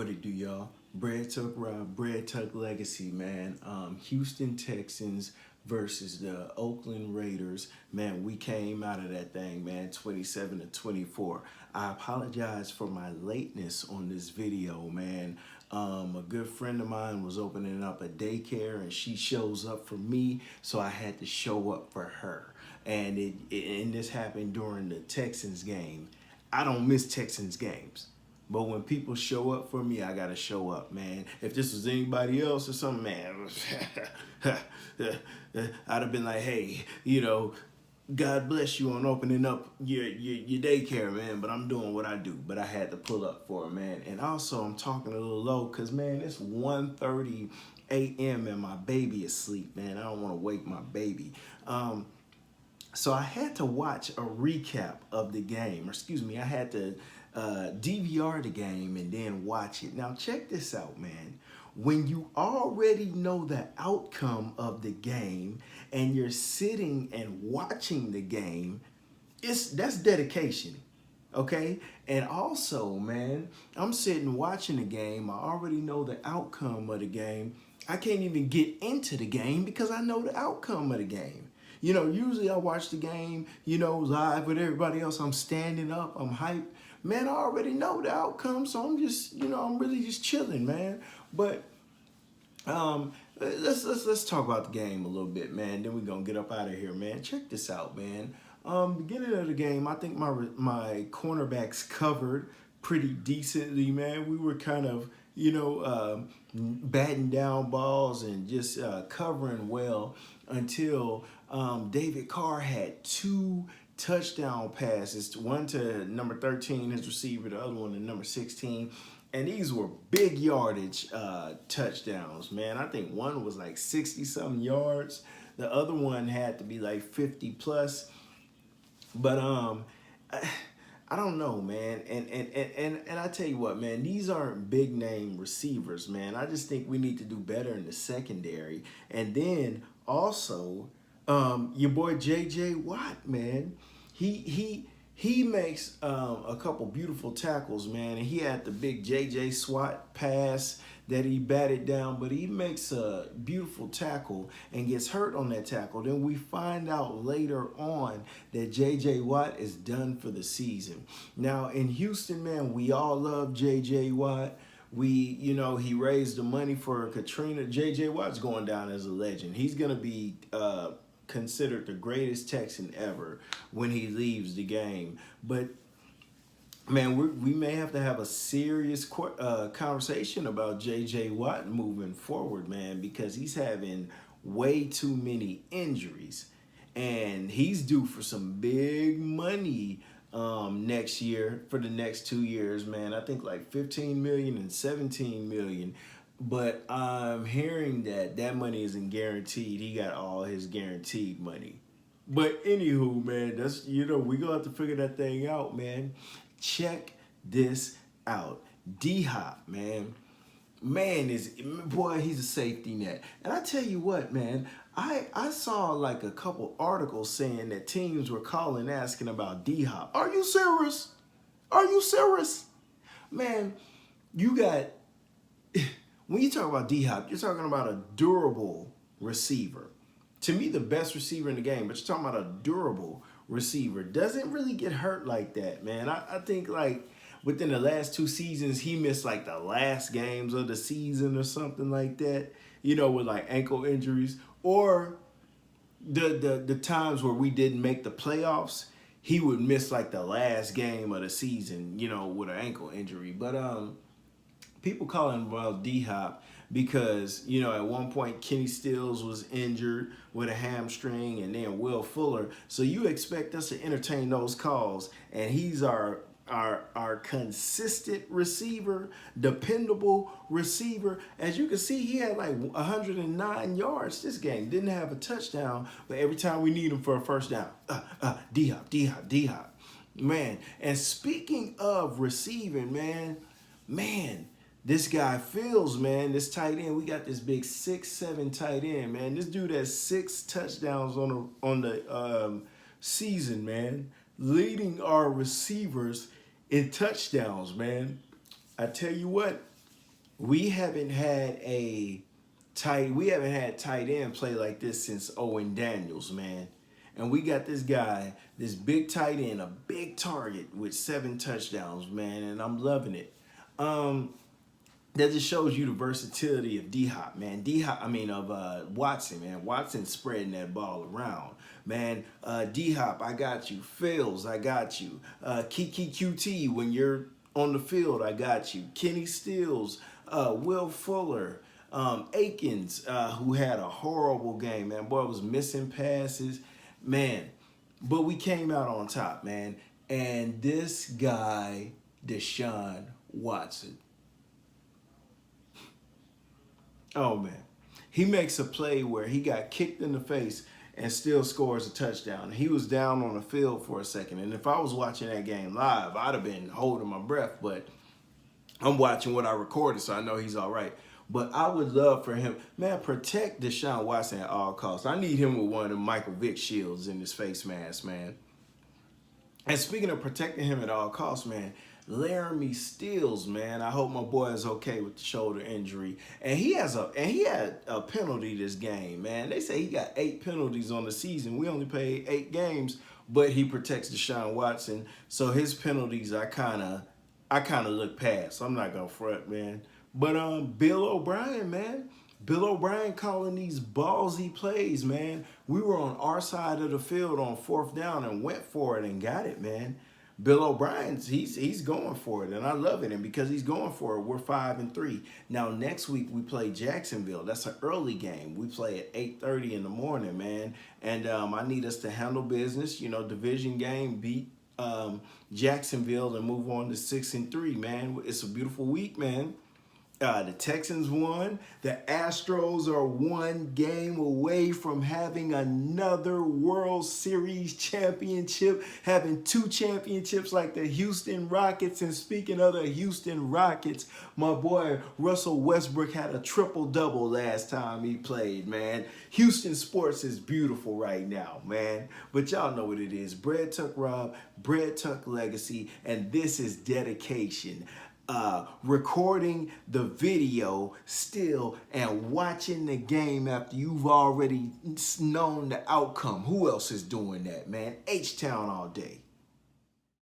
What it do, y'all? Bread Tuck Legacy, man. Houston Texans versus the Oakland Raiders. Man, we came out of that thing, man, 27-24. I apologize for my lateness on this video, man. A good friend of mine was opening up a daycare and she shows up for me, so I had to show up for her. And this happened during the Texans game. I don't miss Texans games. But when people show up for me, I gotta show up, man. If this was anybody else or something, man, I'd have been like, hey, God bless you on opening up your daycare, man. But I'm doing what I do. But I had to pull up for it, man. And also, I'm talking a little low because, man, it's 1:30 a.m. and my baby is asleep, man. I don't want to wake my baby. So I had to watch a recap of the game. Or excuse me, I had to DVR the game and then watch it. Now check this out, man. When you already know the outcome of the game and you're sitting and watching the game, that's dedication. Okay? And also, man, I'm sitting watching the game. I already know the outcome of the game. I can't even get into the game because I know the outcome of the game. Usually I watch the game, live with everybody else. I'm standing up, I'm hyped. Man, I already know the outcome, so I'm just, I'm really just chilling, man. But let's talk about the game a little bit, man. Then we're gonna get up out of here, man. Check this out, man. Beginning of the game, I think my cornerbacks covered pretty decently, man. We were kind of, batting down balls and just covering well until David Carr had two touchdown passes, one to number 13, his receiver, the other one to number 16. And these were big yardage touchdowns, man. I think one was like 60-something yards. The other one had to be like 50 plus. But I don't know, man. And I tell you what, man, these aren't big name receivers, man. I just think we need to do better in the secondary. And then also, your boy J.J. Watt, man, he makes a couple beautiful tackles, man. And he had the big J.J. Swat pass that he batted down, but he makes a beautiful tackle and gets hurt on that tackle. Then we find out later on that J.J. Watt is done for the season. Now, in Houston, man, we all love J.J. Watt. He raised the money for Katrina. J.J. Watt's going down as a legend. He's going to be considered the greatest Texan ever when he leaves the game. But man, we may have to have a serious conversation about J.J. Watt moving forward, man, because he's having way too many injuries. And he's due for some big money next year for the next 2 years, man. I think like 15 million and 17 million. But I'm hearing that money isn't guaranteed. He got all his guaranteed money. But anywho, man, that's we gonna have to figure that thing out, man. Check this out. D-Hop, man. Boy, he's a safety net. And I tell you what, man, I saw like a couple articles saying that teams were calling asking about D-Hop. Are you serious? Are you serious? Man, you got, when you talk about D-Hop, you're talking about a durable receiver. To me, the best receiver in the game, but you're talking about a durable receiver. Doesn't really get hurt like that, man. I think like within the last 2 seasons, he missed like the last games of the season or something like that, with like ankle injuries. Or the times where we didn't make the playoffs, he would miss like the last game of the season, with an ankle injury. But people call him D-Hop because, at one point Kenny Stills was injured with a hamstring and then Will Fuller. So you expect us to entertain those calls, and he's our consistent receiver, dependable receiver. As you can see, he had like 109 yards this game. Didn't have a touchdown, but every time we need him for a first down, D-Hop, D-Hop, D-Hop. Man, and speaking of receiving, man, this guy Fields, man, this tight end, we got this big 6'7" tight end, man. This dude has 6 touchdowns on the season, man, leading our receivers in touchdowns, man. I tell you what, we haven't had tight end play like this since Owen Daniels, man. And we got this guy, this big tight end, a big target with 7 touchdowns, man, and I'm loving it. Um, that just shows you the versatility of D-Hop, man. Watson, man. Watson spreading that ball around, man. D-Hop, I got you. Fields, I got you. Kiki QT, when you're on the field, I got you. Kenny Stills, Will Fuller, Akins, who had a horrible game, man. Boy was missing passes, man. But we came out on top, man. And this guy, Deshaun Watson, oh man, he makes a play where he got kicked in the face and still scores a touchdown. He was down on the field for a second, and if I was watching that game live, I'd have been holding my breath, but I'm watching what I recorded, so I know he's all right. But I would love for him, man, protect Deshaun Watson at all costs. I need him with one of the Michael Vick shields in his face mask, man. And speaking of protecting him at all costs, man, Laramie Steels, man. I hope my boy is okay with the shoulder injury. And he had a penalty this game, man. They say he got 8 penalties on the season. We only played 8 games, but he protects Deshaun Watson. So his penalties I kinda look past. I'm not gonna front, man. But Bill O'Brien, man. Bill O'Brien calling these ballsy plays, man. We were on our side of the field on 4th down and went for it and got it, man. Bill O'Brien's he's going for it, and I love it. And because he's going for it, we're 5-3. Now next week we play Jacksonville. That's an early game. We play at 8:30 in the morning, man. And I need us to handle business. You know, division game, beat Jacksonville and move on to 6-3, man. It's a beautiful week, man. The Texans won. The Astros are 1 game away from having another World Series championship, having 2 championships like the Houston Rockets. And speaking of the Houston Rockets, my boy Russell Westbrook had a triple-double last time he played, man. Houston sports is beautiful right now, man. But y'all know what it is. Bread Tuck Rob, Bread Tuck Legacy, and this is dedication. Recording the video still and watching the game after you've already known the outcome. Who else is doing that, man? H-Town all day.